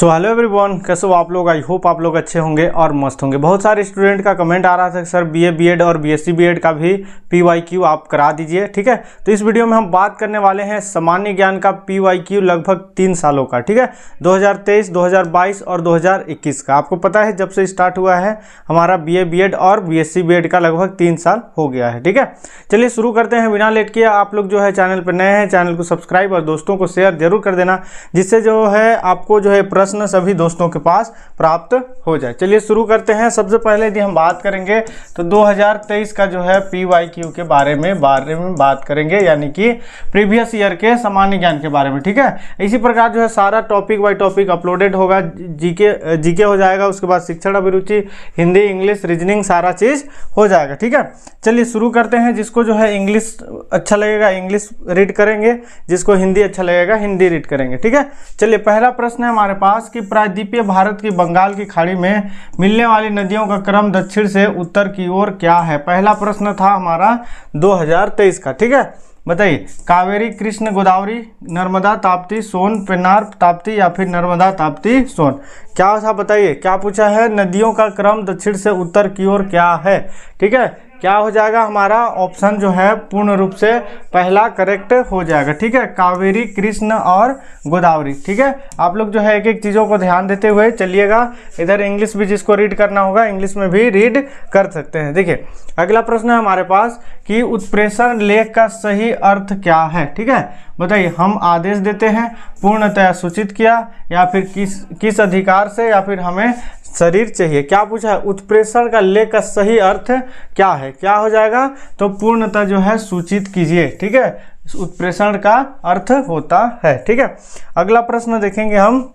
So hello everyone, कैसे हो आप लोग। आई होप आप लोग अच्छे होंगे और मस्त होंगे। बहुत सारे स्टूडेंट का कमेंट आ रहा था सर बीए बीएड और बीएससी बीएड का भी पीवाईक्यू आप करा दीजिए। ठीक है, तो इस वीडियो में हम बात करने वाले हैं सामान्य ज्ञान का पीवाईक्यू लगभग 3 सालों का। ठीक है, 2023, 2022 और 2021 का। आपको पता है जब से स्टार्ट हुआ है हमारा बीए बीएड और बीएससी बीएड का लगभग 3 साल हो गया है। ठीक है, चलिए शुरू करते हैं बिना लेट किए। आप लोग जो है चैनल पर नए हैं, चैनल को सब्सक्राइब और दोस्तों को शेयर जरूर कर देना, जिससे जो है आपको जो है प्रश्न सभी दोस्तों के पास प्राप्त हो जाए। चलिए शुरू करते हैं। सबसे पहले यदि हम बात करेंगे तो 2023 का जो है पीवाईक्यू के बारे में बात करेंगे, यानी कि प्रीवियस ईयर के सामान्य ज्ञान के बारे में। ठीक है, इसी प्रकार जो है सारा टॉपिक बाय टॉपिक अपलोडेड होगा। जीके हो जाएगा, उसके बाद शिक्षण अभिरुचि, हिंदी, इंग्लिश, रीजनिंग, सारा चीज हो जाएगा। ठीक है, चलिए शुरू करते हैं। जिसको जो है इंग्लिश अच्छा लगेगा इंग्लिश रीड करेंगे, जिसको हिंदी अच्छा लगेगा हिंदी रीड करेंगे। ठीक है, चलिए पहला प्रश्न है हमारे पास कि प्रायद्वीपीय भारत की बंगाल की खाड़ी में मिलने वाली नदियों का क्रम दक्षिण से उत्तर की ओर क्या है। पहला प्रश्न था हमारा 2023 का। ठीक है, बताइए कावेरी, कृष्ण, गोदावरी, नर्मदा, ताप्ती, सोन, पेन्नार, ताप्ती या फिर नर्मदा, ताप्ती, सोन। क्या था बताइए, क्या पूछा है। नदियों का क्रम दक्षिण से उत्तर की ओर क्या है। ठीक है, क्या हो जाएगा हमारा ऑप्शन जो है पूर्ण रूप से पहला करेक्ट हो जाएगा। ठीक है, कावेरी, कृष्ण और गोदावरी। ठीक है, आप लोग जो है एक एक चीज़ों को ध्यान देते हुए चलिएगा। इधर इंग्लिश भी जिसको रीड करना होगा इंग्लिश में भी रीड कर सकते हैं। देखिए अगला प्रश्न है हमारे पास कि उत्प्रेषण लेख का सही अर्थ क्या है। ठीक है, बताइए हम आदेश देते हैं, पूर्णतया सूचित किया, या फिर किस अधिकार से, या फिर हमें शरीर चाहिए। क्या पूछा है, उत्प्रेषण का लेख का सही अर्थ क्या है। क्या हो जाएगा, तो पूर्णतः जो है सूचित कीजिए। ठीक है, उत्प्रेषण का अर्थ होता है। ठीक है, अगला प्रश्न देखेंगे हम।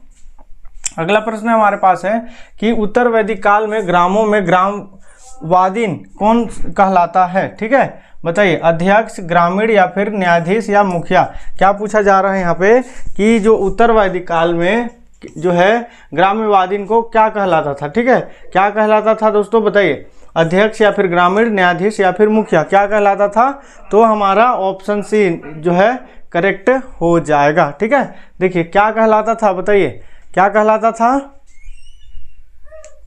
अगला प्रश्न हमारे पास है कि उत्तर वैदिक काल में ग्रामों में ग्रामवादीन कौन कहलाता है। ठीक है, बताइए अध्यक्ष, ग्रामीण या फिर न्यायाधीश या मुखिया। क्या पूछा जा रहा है यहाँ पे कि जो उत्तर वैदिक काल में जो है ग्राम्यवादीन को क्या कहलाता था। ठीक है, क्या कहलाता था दोस्तों, बताइए अध्यक्ष या फिर ग्रामीण, न्यायाधीश या फिर मुखिया, क्या कहलाता था। तो हमारा ऑप्शन सी जो है करेक्ट हो जाएगा। ठीक है, देखिए क्या कहलाता था, बताइए क्या कहलाता था,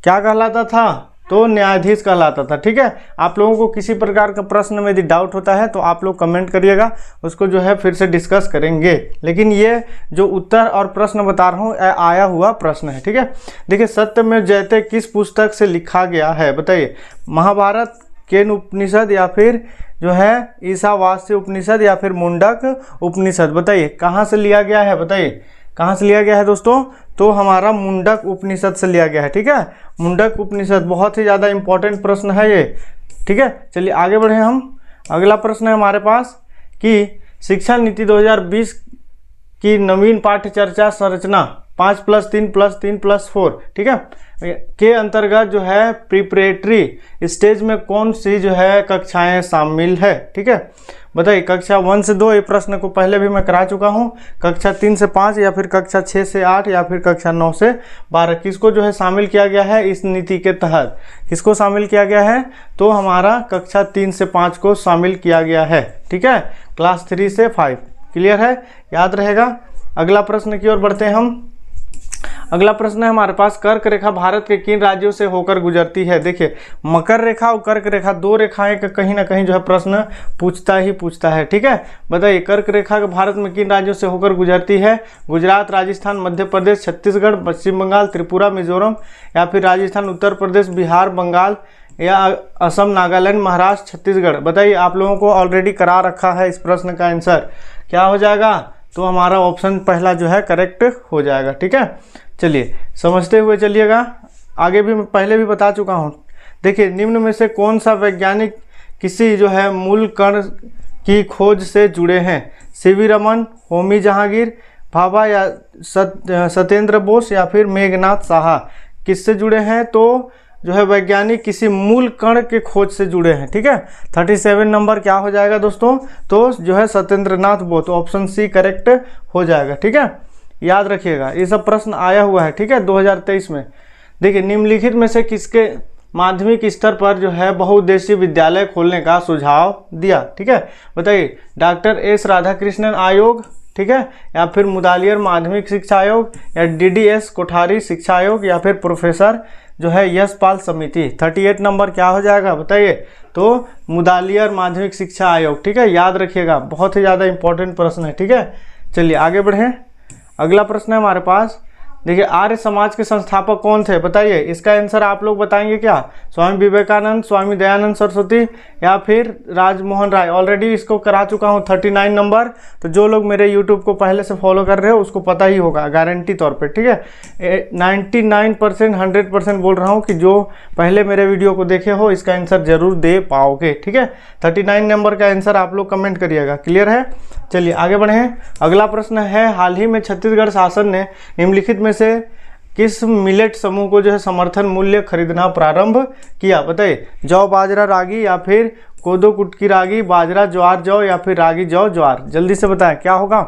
क्या कहलाता था, तो न्यायाधीश कहलाता था। ठीक है, आप लोगों को किसी प्रकार का प्रश्न में यदि डाउट होता है तो आप लोग कमेंट करिएगा, उसको जो है फिर से डिस्कस करेंगे। लेकिन ये जो उत्तर और प्रश्न बता रहा हूँ आया हुआ प्रश्न है। ठीक है, देखिए सत्यमेव जयते किस पुस्तक से लिखा गया है। बताइए महाभारत, केन उपनिषद या फिर जो है ईशावास्य उपनिषद या फिर मुंडक उपनिषद। बताइए कहाँ से लिया गया है, बताइए कहाँ से लिया गया है दोस्तों, तो हमारा मुंडक उपनिषद से लिया गया है। ठीक है, मुंडक उपनिषद बहुत ही ज़्यादा इंपॉर्टेंट प्रश्न है ये। ठीक है, चलिए आगे बढ़े हम। अगला प्रश्न है हमारे पास कि शिक्षा नीति 2020 की नवीन पाठ्य चर्चा संरचना 5+3+3+4 ठीक है के अंतर्गत जो है प्रिपरेटरी स्टेज में कौन सी जो है कक्षाएं शामिल है। ठीक है, बताइए कक्षा 1 से 2, ये प्रश्न को पहले भी मैं करा चुका हूँ। कक्षा 3 से 5 या फिर कक्षा 6 से 8 या फिर कक्षा 9 से 12 किसको जो है शामिल किया गया है इस नीति के तहत, किसको शामिल किया गया है, तो हमारा कक्षा 3 से 5 को शामिल किया गया है। ठीक है, क्लास 3 से 5 क्लियर है, याद रहेगा। अगला प्रश्न की ओर बढ़ते हैं हम। अगला प्रश्न है हमारे पास कर्क रेखा भारत के किन राज्यों से होकर गुजरती है। देखिए मकर रेखा और कर्क रेखा, दो रेखाएं का कहीं ना कहीं जो है प्रश्न पूछता है। ठीक है, बताइए कर्क रेखा भारत में किन राज्यों से होकर गुजरती है। गुजरात, राजस्थान, मध्य प्रदेश, छत्तीसगढ़, पश्चिम बंगाल, त्रिपुरा, मिजोरम या फिर राजस्थान, उत्तर प्रदेश, बिहार, बंगाल या असम, नागालैंड, महाराष्ट्र, छत्तीसगढ़। बताइए आप लोगों को ऑलरेडी करा रखा है इस प्रश्न का आंसर क्या हो जाएगा, तो हमारा ऑप्शन पहला जो है करेक्ट हो जाएगा। ठीक है, चलिए समझते हुए चलिएगा। आगे भी मैं पहले भी बता चुका हूँ। देखिए निम्न में से कौन सा वैज्ञानिक किसी जो है मूल कण की खोज से जुड़े हैं। सीवी रमन, होमी जहांगीर, भाभा या सत्येंद्र बोस या फिर मेघनाथ साहा, किससे जुड़े हैं, तो जो है वैज्ञानिक किसी मूल कण के खोज से जुड़े हैं। ठीक है, 37 नंबर क्या हो जाएगा दोस्तों, तो जो है Satyendranath Bose, option C correct हो जाएगा। ठीक है, याद रखिएगा ये सब प्रश्न आया हुआ है। ठीक है, 2023 में। देखिए निम्नलिखित में से किसके माध्यमिक स्तर पर जो है बहुउद्देशीय विद्यालय खोलने का सुझाव दिया। ठीक है, बताइए डॉक्टर एस राधाकृष्णन आयोग, ठीक है, या फिर मुदालियर माध्यमिक शिक्षा आयोग, या DDS कोठारी शिक्षा आयोग, या फिर प्रोफेसर जो है यशपाल समिति। 38 नंबर क्या हो जाएगा बताइए? तो मुदालियर माध्यमिक शिक्षा आयोग। ठीक है, याद रखिएगा, बहुत ही ज़्यादा इंपॉर्टेंट प्रश्न है। ठीक है, चलिए आगे बढ़ें। अगला प्रश्न है हमारे पास, देखिए आर्य समाज के संस्थापक कौन थे बताइए? इसका आंसर आप लोग बताएंगे क्या? स्वामी विवेकानंद, स्वामी दयानंद सरस्वती, या फिर राजमोहन राय। ऑलरेडी इसको करा चुका हूँ 39 नंबर, तो जो लोग मेरे यूट्यूब को पहले से फॉलो कर रहे हो उसको पता ही होगा गारंटी तौर पे। ठीक है, 99% 100% बोल रहा हूँ कि जो पहले मेरे वीडियो को देखे हो इसका आंसर जरूर दे पाओगे। ठीक है, 39 नंबर का आंसर आप लोग कमेंट करिएगा। क्लियर है? चलिए आगे बढ़ें। अगला प्रश्न है, हाल ही में छत्तीसगढ़ शासन ने निम्नलिखित में से किस मिलेट समूह को जो है समर्थन मूल्य खरीदना प्रारंभ किया बताइए? जौ, बाजरा, रागी, या फिर कोदो, कुटकी, रागी, बाजरा, ज्वार, जौ, या फिर रागी, जौ, ज्वार। जल्दी से बताएं क्या होगा,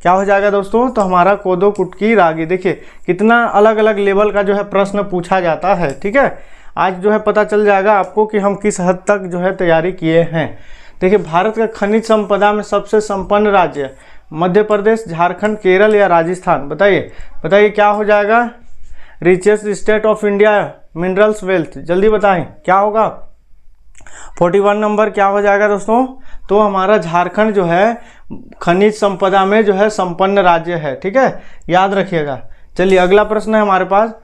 क्या हो जाएगा दोस्तों? तो हमारा कोदो, कुटकी, रागी। देखिए कितना अलग अलग लेवल का जो है प्रश्न पूछा जाता है। ठीक है, आज जो है पता चल जाएगा आपको कि हम किस हद तक जो है तैयारी किए हैं। देखिए भारत का खनिज संपदा में सबसे संपन्न राज्य मध्य प्रदेश, झारखंड, केरल, या राजस्थान। बताइए बताइए क्या हो जाएगा? Richest state of India, minerals wealth. जल्दी बताएं क्या होगा? 41 नंबर क्या हो जाएगा दोस्तों? तो हमारा झारखंड जो है खनिज संपदा में जो है संपन्न राज्य है। ठीक है, याद रखिएगा। चलिए अगला प्रश्न है हमारे पास,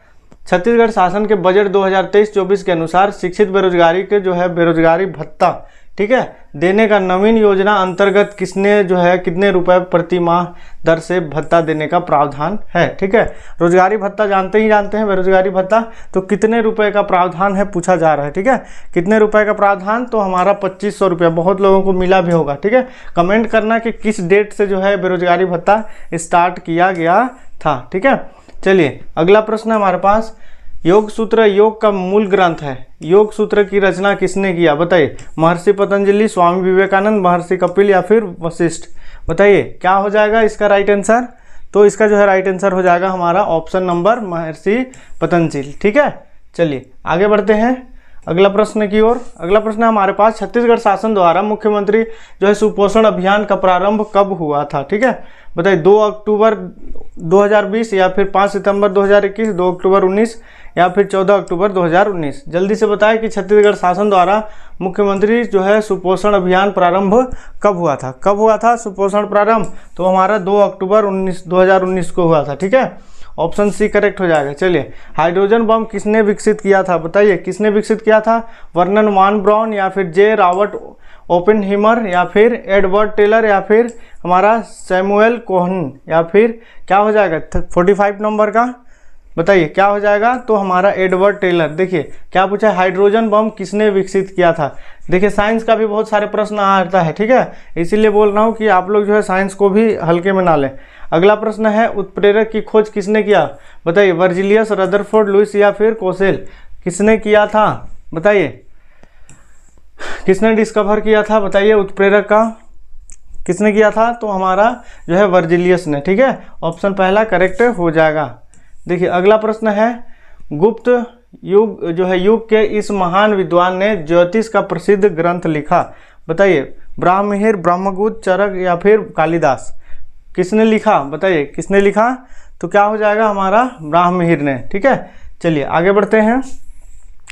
छत्तीसगढ़ शासन के बजट 2023-24 के अनुसार शिक्षित बेरोजगारी के जो है बेरोजगारी भत्ता, ठीक है, देने का नवीन योजना अंतर्गत किसने जो है कितने रुपए प्रति माह दर से भत्ता देने का प्रावधान है? ठीक है, रोजगारी भत्ता जानते हैं, बेरोजगारी भत्ता, तो कितने रुपए का प्रावधान है पूछा जा रहा है। ठीक है, कितने रुपए का प्रावधान? तो हमारा 2500 रुपया। बहुत लोगों को मिला भी होगा। ठीक है, कमेंट करना कि किस डेट से जो है बेरोजगारी भत्ता स्टार्ट किया गया था। ठीक है, चलिए अगला प्रश्न है हमारे पास, योग सूत्र योग का मूल ग्रंथ है। योग सूत्र की रचना किसने किया बताइए? महर्षि पतंजलि, स्वामी विवेकानंद, महर्षि कपिल, या फिर वशिष्ठ। बताइए क्या हो जाएगा इसका राइट आंसर? तो इसका जो है राइट आंसर हो जाएगा हमारा ऑप्शन नंबर महर्षि पतंजलि। ठीक है, चलिए आगे बढ़ते हैं अगला प्रश्न की ओर। अगला प्रश्न है हमारे पास, छत्तीसगढ़ शासन द्वारा मुख्यमंत्री जो है सुपोषण अभियान का प्रारंभ कब हुआ था? ठीक है, बताइए 2 अक्टूबर 2020, या फिर 5 सितंबर 2021, 2 अक्टूबर 19, या फिर 14 अक्टूबर 2019। जल्दी से बताएं कि छत्तीसगढ़ शासन द्वारा मुख्यमंत्री जो है सुपोषण अभियान प्रारंभ कब हुआ था? कब हुआ था सुपोषण प्रारंभ? तो हमारा 2 अक्टूबर 2019 को हुआ था। ठीक है, ऑप्शन सी करेक्ट हो जाएगा। चलिए, हाइड्रोजन बम किसने विकसित किया था बताइए? किसने विकसित किया था? वर्नन वान ब्राउन, या फिर जे रॉबर्ट ओपेनहीमर, या फिर एडवर्ड टेलर, या फिर हमारा सैमुअल कोहन, या फिर क्या हो जाएगा 45 नंबर का? बताइए क्या हो जाएगा? तो हमारा एडवर्ड टेलर। देखिए क्या पूछा है, हाइड्रोजन बम किसने विकसित किया था? देखिए साइंस का भी बहुत सारे प्रश्न आता है। ठीक है, इसीलिए बोल रहा हूँ कि आप लोग जो है साइंस को भी हल्के में ना लें। अगला प्रश्न है, उत्प्रेरक की खोज किसने किया? बताइए, वर्जिलियस, रदरफोर्ड, लुईस, या फिर कोसेल। किसने किया था बताइए? किसने डिस्कवर किया था बताइए उत्प्रेरक का? किसने किया था? तो हमारा जो है वर्जिलियस ने। ठीक है, ऑप्शन पहला करेक्ट हो जाएगा। देखिए अगला प्रश्न है, गुप्त युग जो है युग के इस महान विद्वान ने ज्योतिष का प्रसिद्ध ग्रंथ लिखा। बताइए, ब्राह्ममिहिर, ब्रह्मगुप्त, चरक, या फिर कालिदास। किसने लिखा बताइए? किसने लिखा? तो क्या हो जाएगा हमारा ब्राह्ममिहिर ने। ठीक है, चलिए आगे बढ़ते हैं।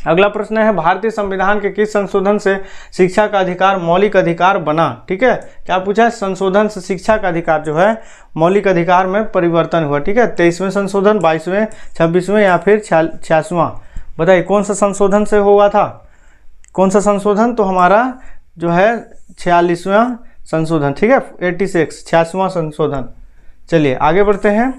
अगला प्रश्न है, भारतीय संविधान के किस संशोधन से शिक्षा का अधिकार मौलिक अधिकार बना? ठीक है, क्या पूछा है? संशोधन से शिक्षा का अधिकार जो है मौलिक अधिकार में परिवर्तन हुआ। ठीक है, 23वें संशोधन, 22वें, 26वें, या फिर 86वां। बताइए कौन सा संशोधन से हुआ था? कौन सा संशोधन? तो हमारा जो है 46वां संशोधन। ठीक है, 86वां संशोधन। चलिए आगे बढ़ते हैं।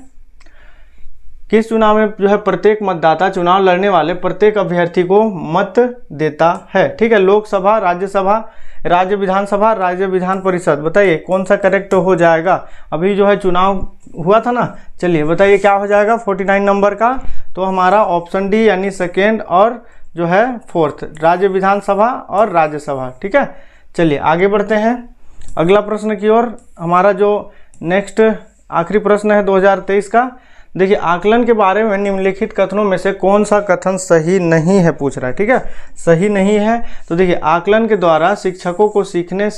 किस चुनाव में जो है प्रत्येक मतदाता चुनाव लड़ने वाले प्रत्येक अभ्यर्थी को मत देता है? ठीक है, लोकसभा, राज्यसभा, राज्य विधानसभा, राज्य विधान परिषद। बताइए कौन सा करेक्ट हो जाएगा? अभी जो है चुनाव हुआ था ना। चलिए बताइए क्या हो जाएगा 49 नंबर का? तो हमारा ऑप्शन डी यानी सेकेंड और जो है फोर्थ, राज्य विधानसभा और राज्यसभा। ठीक है, चलिए आगे बढ़ते हैं अगला प्रश्न की ओर। हमारा जो नेक्स्ट आखिरी प्रश्न है 2023 का। देखिए, आकलन के बारे में निम्नलिखित कथनों में से कौन सा कथन सही नहीं है पूछ रहा है। ठीक है, सही नहीं है। तो देखिए, आकलन के द्वारा शिक्षकों को सीखने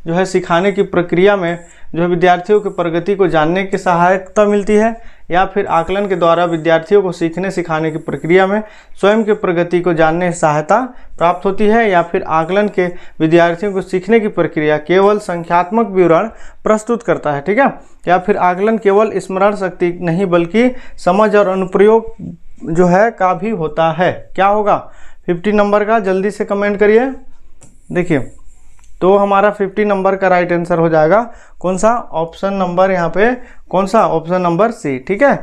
जो है सिखाने की प्रक्रिया में जो है विद्यार्थियों की प्रगति को जानने की सहायता मिलती है, या फिर आकलन के द्वारा विद्यार्थियों को सीखने सिखाने की प्रक्रिया में स्वयं की प्रगति को जानने की सहायता प्राप्त होती है, या फिर आकलन के विद्यार्थियों को सीखने की प्रक्रिया केवल संख्यात्मक विवरण प्रस्तुत करता है, ठीक है, या फिर आकलन केवल स्मरण शक्ति नहीं बल्कि समझ और अनुप्रयोग जो है का भी होता है। क्या होगा 50 नंबर का, जल्दी से कमेंट करिए। देखिए तो हमारा 50 नंबर का राइट आंसर हो जाएगा कौन सा, ऑप्शन नंबर यहाँ पे कौन सा, ऑप्शन नंबर सी, ठीक है,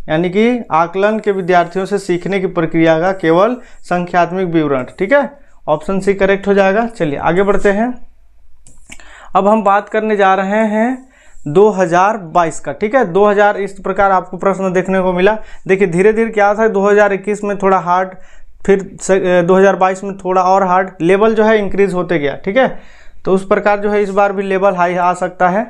यानी कि आकलन के विद्यार्थियों से सीखने की प्रक्रिया का केवल संख्यात्मक विवरण, ठीक है, ऑप्शन सी करेक्ट हो जाएगा। चलिए आगे बढ़ते हैं। अब हम बात करने जा रहे हैं 2022 का, ठीक है। 2000 इस प्रकार आपको प्रश्न देखने को मिला। देखिए धीरे धीरे क्या था, 2021 में थोड़ा हार्ड, फिर 2022 में थोड़ा और हार्ड, लेवल जो है इंक्रीज होते गया, ठीक है। तो उस प्रकार जो है इस बार भी लेवल हाई आ सकता है।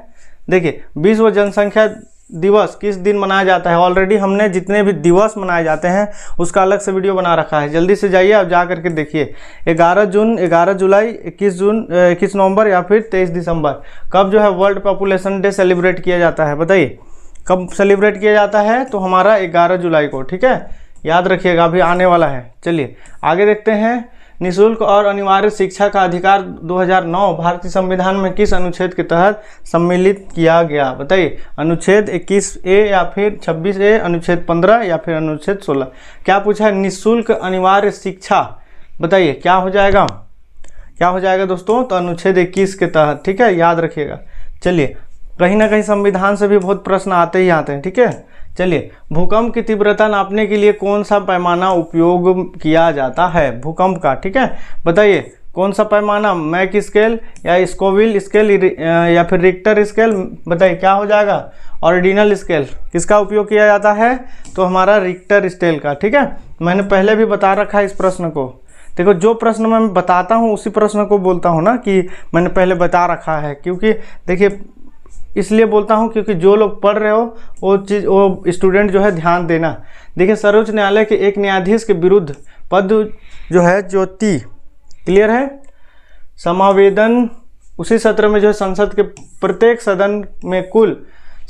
देखिए विश्व जनसंख्या दिवस किस दिन मनाया जाता है, ऑलरेडी हमने जितने भी दिवस मनाए जाते हैं उसका अलग से वीडियो बना रखा है, जल्दी से जाइए आप जा करके देखिए। 11 जून, 11 जुलाई, 21 जून, 21 नवंबर या फिर 23 दिसंबर। कब जो है वर्ल्ड पॉपुलेशन डे सेलिब्रेट किया जाता है, बताइए कब सेलिब्रेट किया जाता है, तो हमारा 11 जुलाई को, ठीक है, याद रखिएगा, अभी आने वाला है। चलिए आगे देखते हैं। निःशुल्क और अनिवार्य शिक्षा का अधिकार 2009 भारतीय संविधान में किस अनुच्छेद के तहत सम्मिलित किया गया, बताइए, अनुच्छेद 21A या फिर 26A, अनुच्छेद 15 या फिर अनुच्छेद 16। क्या पूछा है, निःशुल्क अनिवार्य शिक्षा, बताइए क्या हो जाएगा, क्या हो जाएगा दोस्तों, तो अनुच्छेद 21 के तहत, ठीक है, याद रखिएगा। चलिए कहीं ना कहीं संविधान से भी बहुत प्रश्न आते ही आते हैं, ठीक है। चलिए भूकंप की तीव्रता नापने के लिए कौन सा पैमाना उपयोग किया जाता है, भूकंप का, ठीक है, बताइए कौन सा पैमाना, मैक स्केल या स्कोविल स्केल या फिर रिक्टर स्केल, बताइए क्या हो जाएगा, ऑर्डिनल स्केल। किसका उपयोग किया जाता है, तो हमारा रिक्टर स्केल का, ठीक है। मैंने पहले भी बता रखा है इस प्रश्न को। देखो जो प्रश्न मैं बताता हूँ उसी प्रश्न को बोलता हूँ ना कि मैंने पहले बता रखा है, क्योंकि देखिए इसलिए बोलता हूं क्योंकि जो लोग पढ़ रहे हो वो स्टूडेंट जो है ध्यान देना। देखिए सर्वोच्च न्यायालय के एक न्यायाधीश के विरुद्ध पद जो है ज्योति, क्लियर है, समावेदन उसी सत्र में जो है संसद के प्रत्येक सदन में कुल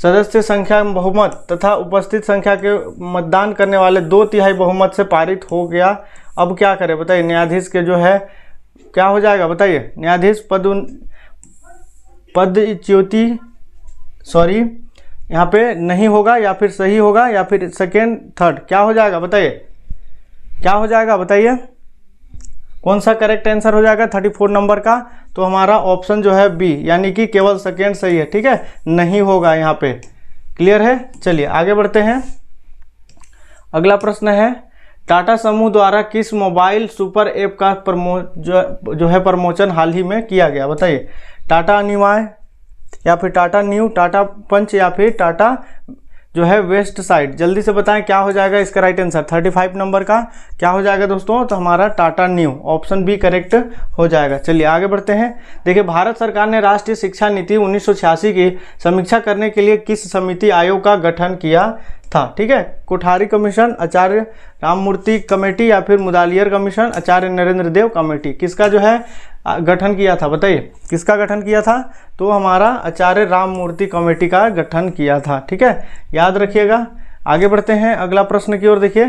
सदस्य संख्या बहुमत तथा उपस्थित संख्या के मतदान करने वाले 2/3 बहुमत से पारित हो गया। अब क्या करें बताइए, न्यायाधीश के जो है क्या हो जाएगा, बताइए, न्यायाधीश पद ज्योति, सॉरी यहाँ पे नहीं होगा, या फिर सही होगा, या फिर सेकेंड थर्ड, क्या हो जाएगा बताइए, क्या हो जाएगा बताइए, कौन सा करेक्ट आंसर हो जाएगा 34 नंबर का, तो हमारा ऑप्शन जो है बी, यानी कि केवल सेकेंड सही है, ठीक है, नहीं होगा यहाँ पे, क्लियर है। चलिए आगे बढ़ते हैं। अगला प्रश्न है, टाटा समूह द्वारा किस मोबाइल सुपर ऐप का जो है प्रमोशन हाल ही में किया गया, बताइए, टाटा अनिवार्य या फिर टाटा न्यू, टाटा पंच या फिर टाटा जो है वेस्ट साइड, जल्दी से बताएं क्या हो जाएगा इसका राइट आंसर 35 नंबर का, क्या हो जाएगा दोस्तों, तो हमारा Tata Neu, option B correct हो जाएगा। चलिए आगे बढ़ते हैं। देखिए भारत सरकार ने राष्ट्रीय शिक्षा नीति 1986 की समीक्षा करने के लिए किस समिति आयोग का गठन किया था, ठीक है, कोठारी कमीशन, आचार्य राममूर्ति कमेटी या फिर मुदालियर कमीशन, आचार्य नरेंद्र देव कमेटी, किसका जो है गठन किया था, बताइए किसका गठन किया था, तो हमारा आचार्य राममूर्ति कमेटी का गठन किया था, ठीक है, याद रखिएगा। आगे बढ़ते हैं अगला प्रश्न की ओर। देखिए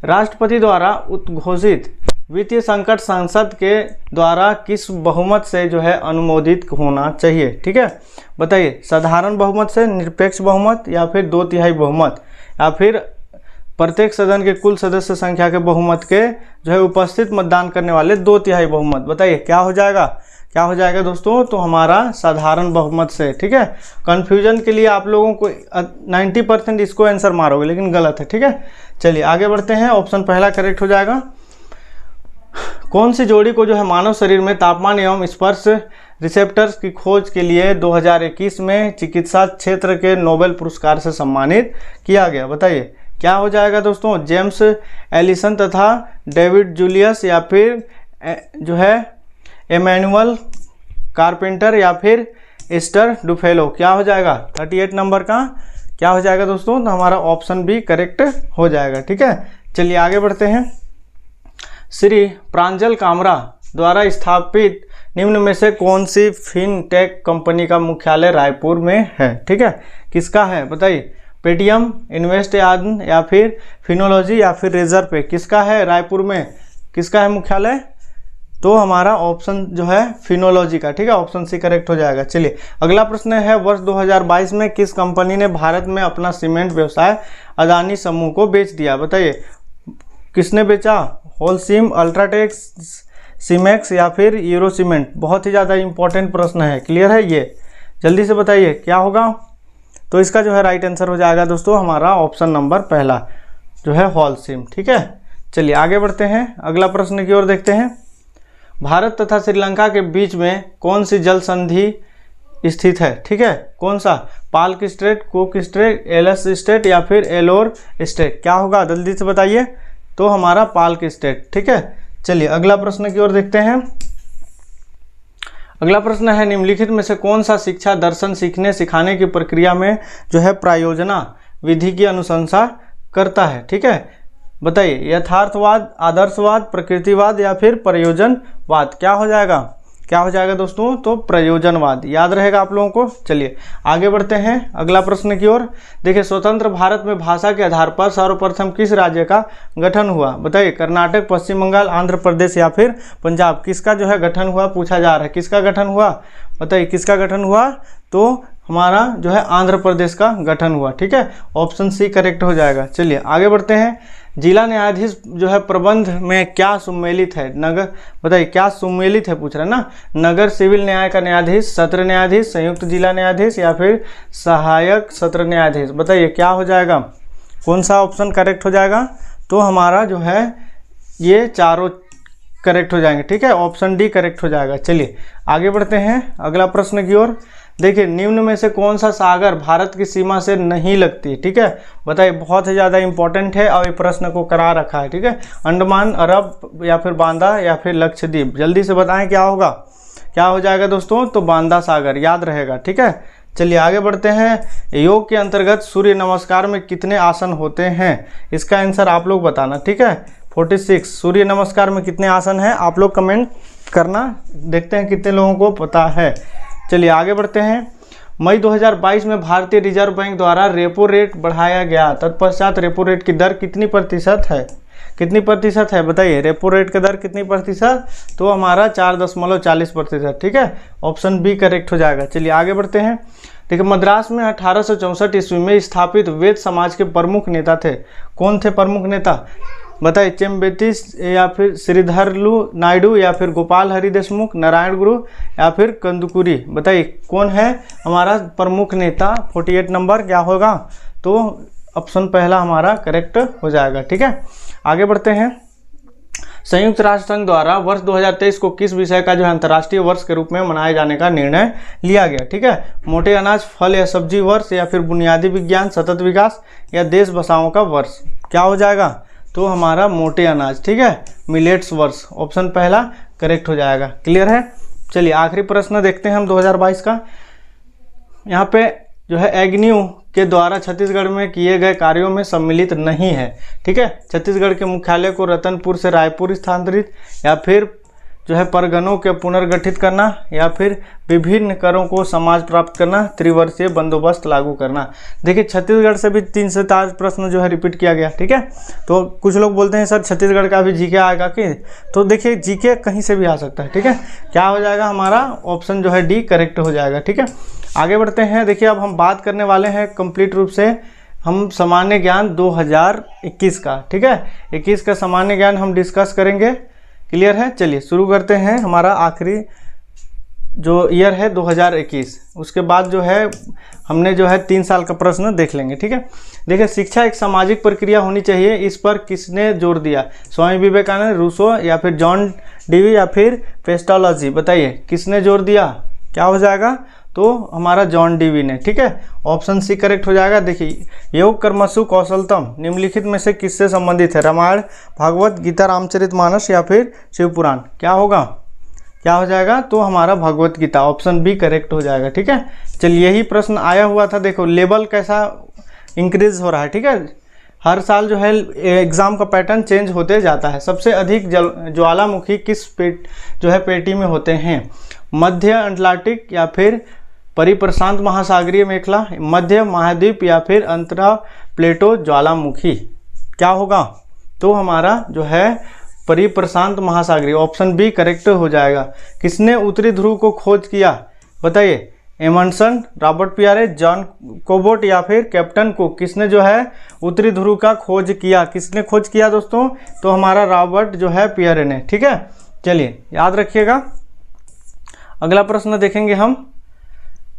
राष्ट्रपति द्वारा उद्घोषित वित्तीय संकट संसद के द्वारा किस बहुमत से जो है अनुमोदित होना चाहिए, ठीक है, बताइए, साधारण बहुमत से, निरपेक्ष बहुमत या फिर 2/3 बहुमत, या फिर प्रत्येक सदन के कुल सदस्य संख्या के बहुमत के जो है उपस्थित मतदान करने वाले 2/3 बहुमत, बताइए क्या हो जाएगा, क्या हो जाएगा दोस्तों, तो हमारा साधारण बहुमत से, ठीक है। कंफ्यूजन के लिए आप लोगों को 90% इसको आंसर मारोगे लेकिन गलत है, ठीक है। चलिए आगे बढ़ते हैं, ऑप्शन पहला करेक्ट हो जाएगा। कौन सी जोड़ी को जो है मानव शरीर में तापमान एवं स्पर्श रिसेप्टर्स की खोज के लिए 2021 में चिकित्सा क्षेत्र के नोबेल पुरस्कार से सम्मानित किया गया, बताइए क्या हो जाएगा दोस्तों, जेम्स एलिसन तथा डेविड जूलियस या फिर जो है एमैनुअल कारपेंटर या फिर एस्टर डुफेलो, क्या हो जाएगा 38 नंबर का, क्या हो जाएगा दोस्तों, तो हमारा ऑप्शन बी करेक्ट हो जाएगा, ठीक है। चलिए आगे बढ़ते हैं। श्री प्रांजल कामरा द्वारा स्थापित निम्न में से कौन सी फिनटेक कंपनी का मुख्यालय रायपुर में है? ठीक है, किसका है बताइए? पेटीएम, इन्वेस्ट या फिर फिनोलॉजी या फिर रेजर पे, किसका है रायपुर में, किसका है मुख्यालय? तो हमारा ऑप्शन जो है फिनोलॉजी का। ठीक है, ऑप्शन सी करेक्ट हो जाएगा। चलिए अगला प्रश्न है, वर्ष 2022 में किस कंपनी ने भारत में अपना सीमेंट व्यवसाय अदानी समूह को बेच दिया? बताइए किसने बेचा? होलसीम, अल्ट्राटेक, सीमेक्स या फिर यूरो सीमेंट? बहुत ही ज़्यादा इंपॉर्टेंट प्रश्न है। क्लियर है? ये जल्दी से बताइए क्या होगा? तो इसका जो है राइट आंसर हो जाएगा दोस्तों हमारा ऑप्शन नंबर पहला जो है होलसीम। ठीक है, चलिए आगे बढ़ते हैं, अगला प्रश्न की ओर देखते हैं। भारत तथा श्रीलंका के बीच में कौन सी जल संधि स्थित है? ठीक है, कौन सा? Palk strait, Cook strait, Alas strait या फिर एलोर स्ट्रेट? क्या होगा जल्दी से बताइए? तो हमारा पाल्क स्ट्रेट। ठीक है, चलिए अगला प्रश्न की ओर देखते हैं। अगला प्रश्न है, निम्नलिखित में से कौन सा शिक्षा दर्शन सीखने सिखाने की प्रक्रिया में जो है प्रायोजना विधि की अनुशंसा करता है? ठीक है, बताइए यथार्थवाद, आदर्शवाद, प्रकृतिवाद या फिर प्रयोजनवाद? क्या हो जाएगा? क्या हो जाएगा दोस्तों? तो प्रयोजनवाद। याद रहेगा आप लोगों को। चलिए आगे बढ़ते हैं अगला प्रश्न की ओर। देखिए स्वतंत्र भारत में भाषा के आधार पर सर्वप्रथम किस राज्य का गठन हुआ? बताइए कर्नाटक, पश्चिम बंगाल, आंध्र प्रदेश या फिर पंजाब? किसका जो है गठन हुआ पूछा जा रहा है। किसका गठन हुआ? बताइए किसका गठन हुआ? तो हमारा जो है आंध्र प्रदेश का गठन हुआ। ठीक है, ऑप्शन सी करेक्ट हो जाएगा। चलिए आगे बढ़ते हैं। जिला न्यायाधीश जो है प्रबंध में क्या सम्मिलित है? नगर, बताइए क्या सम्मिलित है पूछ रहे हैं ना। नगर सिविल न्याय का न्यायाधीश, सत्र न्यायाधीश, संयुक्त जिला न्यायाधीश या फिर सहायक सत्र न्यायाधीश? बताइए क्या हो जाएगा? कौन सा ऑप्शन करेक्ट हो जाएगा? तो हमारा जो है ये चारों करेक्ट हो जाएंगे। ठीक है, ऑप्शन डी करेक्ट हो जाएगा। चलिए आगे बढ़ते हैं अगला प्रश्न की ओर। देखिए निम्न में से कौन सा सागर भारत की सीमा से नहीं लगती? ठीक है, बताइए बहुत ही ज़्यादा इंपॉर्टेंट है और ये प्रश्न को करा रखा है। ठीक है, अंडमान, अरब या फिर बांदा या फिर लक्षद्वीप? जल्दी से बताएं क्या होगा? क्या हो जाएगा दोस्तों? तो बांदा सागर। याद रहेगा। ठीक है, चलिए आगे बढ़ते हैं। योग के अंतर्गत सूर्य नमस्कार में कितने आसन होते हैं? इसका आंसर आप लोग बताना। ठीक है, 46। सूर्य नमस्कार में कितने आसन हैं? आप लोग कमेंट करना, देखते हैं कितने लोगों को पता है। चलिए आगे बढ़ते हैं। मई 2022 में भारतीय रिजर्व बैंक द्वारा रेपो रेट बढ़ाया गया, तत्पश्चात रेपो रेट की दर कितनी प्रतिशत है? कितनी प्रतिशत है बताइए? रेपो रेट की दर कितनी प्रतिशत? तो हमारा 4.40%। ठीक है, ऑप्शन बी करेक्ट हो जाएगा। चलिए आगे बढ़ते हैं। देखिए मद्रास में 1864 ईस्वी में स्थापित वेद समाज के प्रमुख नेता थे। कौन थे प्रमुख नेता? बताइए चेम्बेती या फिर श्रीधरलू नायडू या फिर गोपाल हरि देशमुख, नारायण गुरु या फिर कंदुकुरी? बताइए कौन है हमारा प्रमुख नेता? 48 नंबर क्या होगा? तो ऑप्शन पहला हमारा करेक्ट हो जाएगा। ठीक है, आगे बढ़ते हैं। संयुक्त राष्ट्र संघ द्वारा वर्ष 2023 को किस विषय का जो है अंतर्राष्ट्रीय वर्ष के रूप में मनाए जाने का निर्णय लिया गया? ठीक है, मोटे अनाज, फल या सब्जी वर्ष या फिर बुनियादी विज्ञान, सतत विकास या देश बसाओं का वर्ष? क्या हो जाएगा? तो हमारा मोटे अनाज। ठीक है, मिलेट्स वर्ष। ऑप्शन पहला करेक्ट हो जाएगा। क्लियर है? चलिए आखिरी प्रश्न देखते हैं हम 2022 का। यहाँ पे जो है एग्न्यू के द्वारा छत्तीसगढ़ में किए गए कार्यों में सम्मिलित नहीं है। ठीक है, छत्तीसगढ़ के मुख्यालय को रतनपुर से रायपुर स्थानांतरित या फिर जो है परगनों के पुनर्गठित करना या फिर विभिन्न करों को समाज प्राप्त करना, त्रिवर्षीय बंदोबस्त लागू करना। देखिए छत्तीसगढ़ से भी 3 से 4 प्रश्न जो है रिपीट किया गया। ठीक है, तो कुछ लोग बोलते हैं सर छत्तीसगढ़ का भी जीके आएगा कि? तो देखिए जीके कहीं से भी आ सकता है। ठीक है, क्या हो जाएगा हमारा? ऑप्शन जो है डी करेक्ट हो जाएगा। ठीक है, आगे बढ़ते हैं। देखिए अब हम बात करने वाले हैं कंप्लीट रूप से हम सामान्य ज्ञान 2021 का। ठीक है, 21 का सामान्य ज्ञान हम डिस्कस करेंगे। क्लियर है? चलिए शुरू करते हैं। हमारा आखिरी जो ईयर है 2021, उसके बाद जो है हमने जो है 3 साल का प्रश्न देख लेंगे। ठीक है, देखिए शिक्षा एक सामाजिक प्रक्रिया होनी चाहिए, इस पर किसने जोर दिया? स्वामी विवेकानंद, रूसो या फिर जॉन डीवी या फिर पेस्टोलॉजी? बताइए किसने जोर दिया? क्या हो जाएगा? तो हमारा जॉन डीवी ने। ठीक है, ऑप्शन सी करेक्ट हो जाएगा। देखिए योग कर्मसु कौशलतम निम्नलिखित में से किससे संबंधित है? रामायण, भागवत गीता, रामचरितमानस या फिर शिव पुराण? क्या होगा? क्या हो जाएगा? तो हमारा Bhagavad Gita. Option B correct हो जाएगा। ठीक है, चलिए यही प्रश्न आया हुआ था। देखो लेवल कैसा इंक्रीज हो रहा है। ठीक है, हर साल जो है एग्ज़ाम का पैटर्न चेंज होते जाता है। सबसे अधिक ज्वालामुखी किस पेटी में होते हैं? मध्य अटलांटिक या फिर परिप्रशांत महासागरीय मेखला, मध्य महाद्वीप या फिर अंतरा प्लेटो ज्वालामुखी। क्या होगा? तो हमारा जो है परिप्रशांत महासागरीय, ऑप्शन बी करेक्ट हो जाएगा। किसने उत्तरी ध्रुव को खोज किया? बताइए। Amundsen, Robert Pierre, John cobot या फिर कैप्टन कुक। किसने जो है उत्तरी ध्रुव का खोज किया? किसने खोज किया दोस्तों? तो हमारा रॉबर्ट जो है पियरे ने। ठीक है, चलिए याद रखिएगा। अगला प्रश्न देखेंगे हम।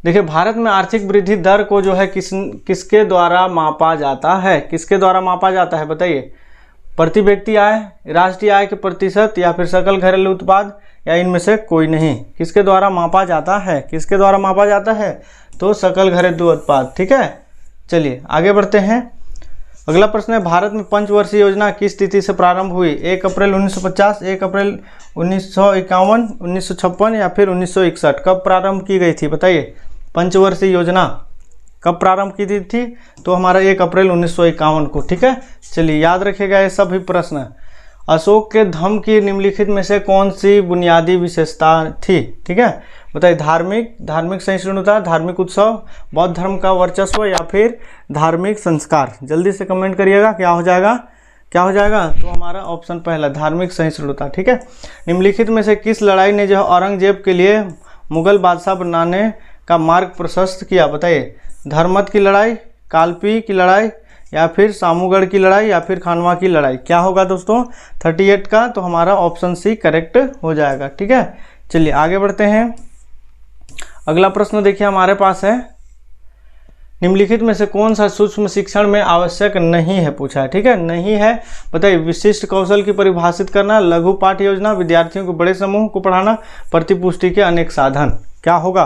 देखिए, भारत में आर्थिक वृद्धि दर को जो है किसके द्वारा मापा जाता है? किसके द्वारा मापा जाता है? बताइए। प्रति व्यक्ति आय, राष्ट्रीय आय के प्रतिशत या फिर सकल घरेलू उत्पाद, या इनमें से कोई नहीं। किसके द्वारा मापा जाता है? किसके द्वारा मापा जाता है? तो सकल घरेलू उत्पाद। ठीक है, चलिए आगे बढ़ते हैं। अगला प्रश्न है, भारत में पंचवर्षीय योजना किस तिथि से प्रारंभ हुई? 1 अप्रैल 1950, 1 अप्रैल 1951, 1956 या फिर 1961। कब प्रारंभ की गई थी? बताइए। पंचवर्षीय योजना कब प्रारंभ की थी? तो हमारा 1 अप्रैल 1951 को। ठीक है, चलिए याद रखिएगा ये सभी प्रश्न। अशोक के धम्म की निम्नलिखित में से कौन सी बुनियादी विशेषता थी? ठीक है, बताइए। धार्मिक सहिष्णुता, धार्मिक उत्सव, बौद्ध धर्म का वर्चस्व या फिर धार्मिक संस्कार। जल्दी से कमेंट करिएगा, क्या हो जाएगा? क्या हो जाएगा? तो हमारा ऑप्शन पहला धार्मिक सहिष्णुता। ठीक है। निम्नलिखित में से किस लड़ाई ने जो औरंगजेब के लिए मुगल बादशाह बनाने का मार्ग प्रशस्त किया? बताइए। धर्मत की लड़ाई, कालपी की लड़ाई या फिर सामूगढ़ की लड़ाई या फिर खानवा की लड़ाई। क्या होगा दोस्तों? 38 का। तो हमारा ऑप्शन सी करेक्ट हो जाएगा। ठीक है, चलिए आगे बढ़ते हैं। अगला प्रश्न देखिए हमारे पास है, निम्नलिखित में से कौन सा सूक्ष्म शिक्षण में आवश्यक नहीं है? पूछा है। ठीक है, नहीं है। बताइए। विशिष्ट कौशल की परिभाषित करना, लघु पाठ्य योजना, विद्यार्थियों को बड़े समूह को पढ़ाना, प्रतिपुष्टि के अनेक साधन। क्या होगा?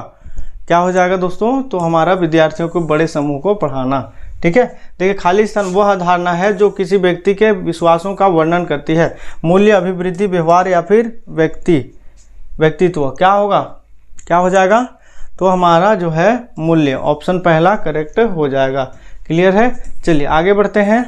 क्या हो जाएगा दोस्तों? तो हमारा विद्यार्थियों को बड़े समूह को पढ़ाना। ठीक है, देखिए, खाली स्थान वह धारणा है जो किसी व्यक्ति के विश्वासों का वर्णन करती है। मूल्य, अभिवृद्धि, व्यवहार या फिर व्यक्तित्व। क्या होगा? क्या हो जाएगा? तो हमारा जो है मूल्य, ऑप्शन पहला करेक्ट हो जाएगा। क्लियर है? चलिए आगे बढ़ते हैं।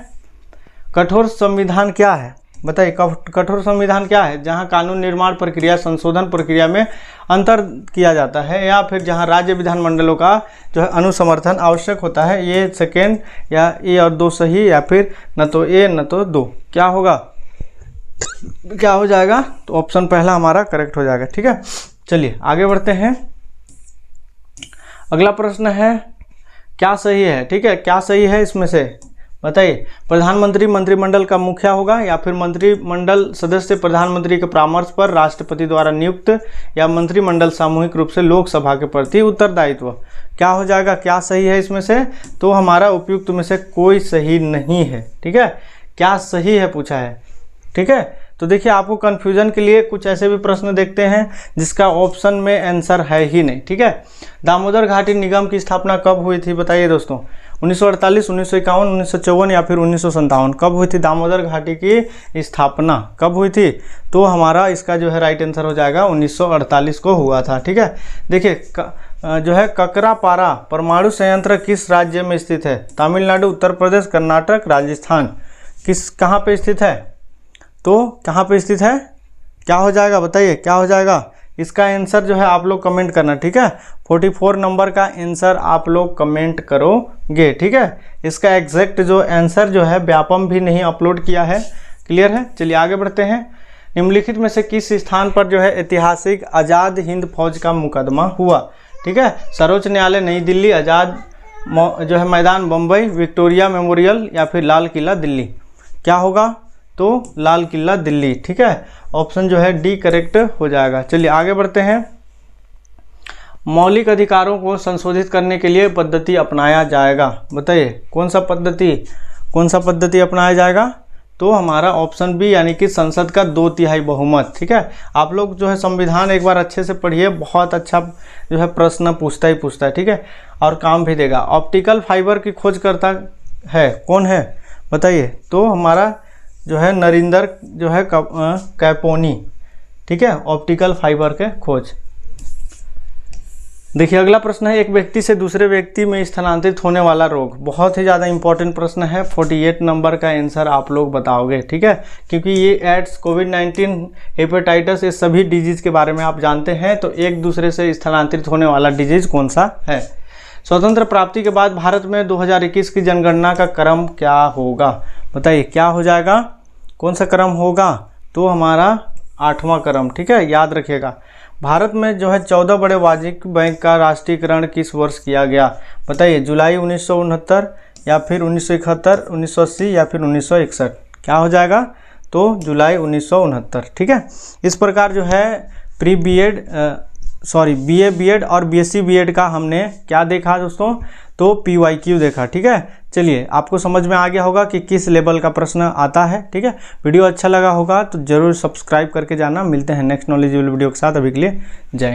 कठोर संविधान क्या है? बताइए। कठोर संविधान क्या है? जहां कानून निर्माण प्रक्रिया संशोधन प्रक्रिया में अंतर किया जाता है या फिर जहां राज्य विधानमंडलों का जो है अनुसमर्थन आवश्यक होता है। ये सेकेंड या ए और दो सही या फिर न तो ए न तो दो। क्या होगा? क्या हो जाएगा? तो ऑप्शन पहला हमारा करेक्ट हो जाएगा। ठीक है, चलिए आगे बढ़ते हैं। अगला प्रश्न है, क्या सही है? ठीक है, क्या सही है इसमें से? बताइए। प्रधानमंत्री मंत्रिमंडल का मुखिया होगा या फिर मंत्रिमंडल सदस्य प्रधानमंत्री के परामर्श पर राष्ट्रपति द्वारा नियुक्त, या मंत्रिमंडल सामूहिक रूप से लोकसभा के प्रति उत्तरदायित्व। क्या हो जाएगा? क्या सही है इसमें से? तो हमारा उपयुक्त में से कोई सही नहीं है। ठीक है, क्या सही है पूछा है। ठीक है, तो देखिए, आपको कन्फ्यूजन के लिए कुछ ऐसे भी प्रश्न देखते हैं जिसका ऑप्शन में आंसर है ही नहीं। ठीक है, दामोदर घाटी निगम की स्थापना कब हुई थी? बताइए दोस्तों। 1948, 1951, 1954 या फिर 1957। कब हुई थी दामोदर घाटी की स्थापना? कब हुई थी? तो हमारा इसका जो है राइट आंसर हो जाएगा 1948 को हुआ था। ठीक है, देखिए, जो है ककरापारा परमाणु संयंत्र किस राज्य में स्थित है? तमिलनाडु, उत्तर प्रदेश, कर्नाटक, राजस्थान। कहाँ पे स्थित है? तो कहाँ पे स्थित है? क्या हो जाएगा? बताइए, क्या हो जाएगा? इसका आंसर जो है आप लोग कमेंट करना। ठीक है, 44 नंबर का आंसर आप लोग कमेंट करोगे। ठीक है, इसका एग्जैक्ट जो आंसर जो है व्यापम भी नहीं अपलोड किया है। क्लियर है? चलिए आगे बढ़ते हैं। निम्नलिखित में से किस स्थान पर जो है ऐतिहासिक आज़ाद हिंद फौज का मुकदमा हुआ? ठीक है, सर्वोच्च न्यायालय नई दिल्ली, आज़ाद जो है मैदान बम्बई, विक्टोरिया मेमोरियल या फिर लाल किला दिल्ली। क्या होगा? तो लाल किला दिल्ली। ठीक है, ऑप्शन जो है डी करेक्ट हो जाएगा। चलिए आगे बढ़ते हैं। मौलिक अधिकारों को संशोधित करने के लिए पद्धति अपनाया जाएगा। बताइए, कौन सा पद्धति अपनाया जाएगा? तो हमारा ऑप्शन बी, यानी कि संसद का 2/3 बहुमत। ठीक है, आप लोग जो है संविधान एक बार अच्छे से पढ़िए, बहुत अच्छा जो है प्रश्न पूछता है। ठीक है, और काम भी देगा। ऑप्टिकल फाइबर की खोज करता है कौन है? बताइए। तो हमारा जो है नरिंदर जो है कैपोनी। ठीक है, ऑप्टिकल फाइबर के खोज। देखिए अगला प्रश्न है, एक व्यक्ति से दूसरे व्यक्ति में स्थानांतरित होने वाला रोग। बहुत ही ज़्यादा इंपॉर्टेंट प्रश्न है। 48 नंबर का आंसर आप लोग बताओगे, ठीक है, क्योंकि ये एड्स, कोविड-19, हेपेटाइटिस, ये सभी डिजीज़ के बारे में आप जानते हैं। तो एक दूसरे से स्थानांतरित होने वाला डिजीज़ कौन सा है? स्वतंत्र प्राप्ति के बाद भारत में 2021 की जनगणना का क्रम क्या होगा? बताइए क्या हो जाएगा, कौन सा क्रम होगा? तो हमारा 8वां क्रम, ठीक है, याद रखिएगा। भारत में जो है 14 बड़े वाणिज्यिक बैंक का राष्ट्रीयकरण किस वर्ष किया गया? बताइए, जुलाई 1969 या फिर 1971, 1980 या फिर 1961? क्या हो जाएगा? तो जुलाई 1969, ठीक है। इस प्रकार जो है बीए बीएड और बीएससी बीएड का हमने क्या देखा दोस्तों? तो PYQ देखा, ठीक है। चलिए आपको समझ में आ गया होगा कि किस लेवल का प्रश्न आता है, ठीक है। वीडियो अच्छा लगा होगा तो जरूर सब्सक्राइब करके जाना। मिलते हैं नेक्स्ट नॉलेजेबल वीडियो के साथ। अभी के लिए जय हिंद।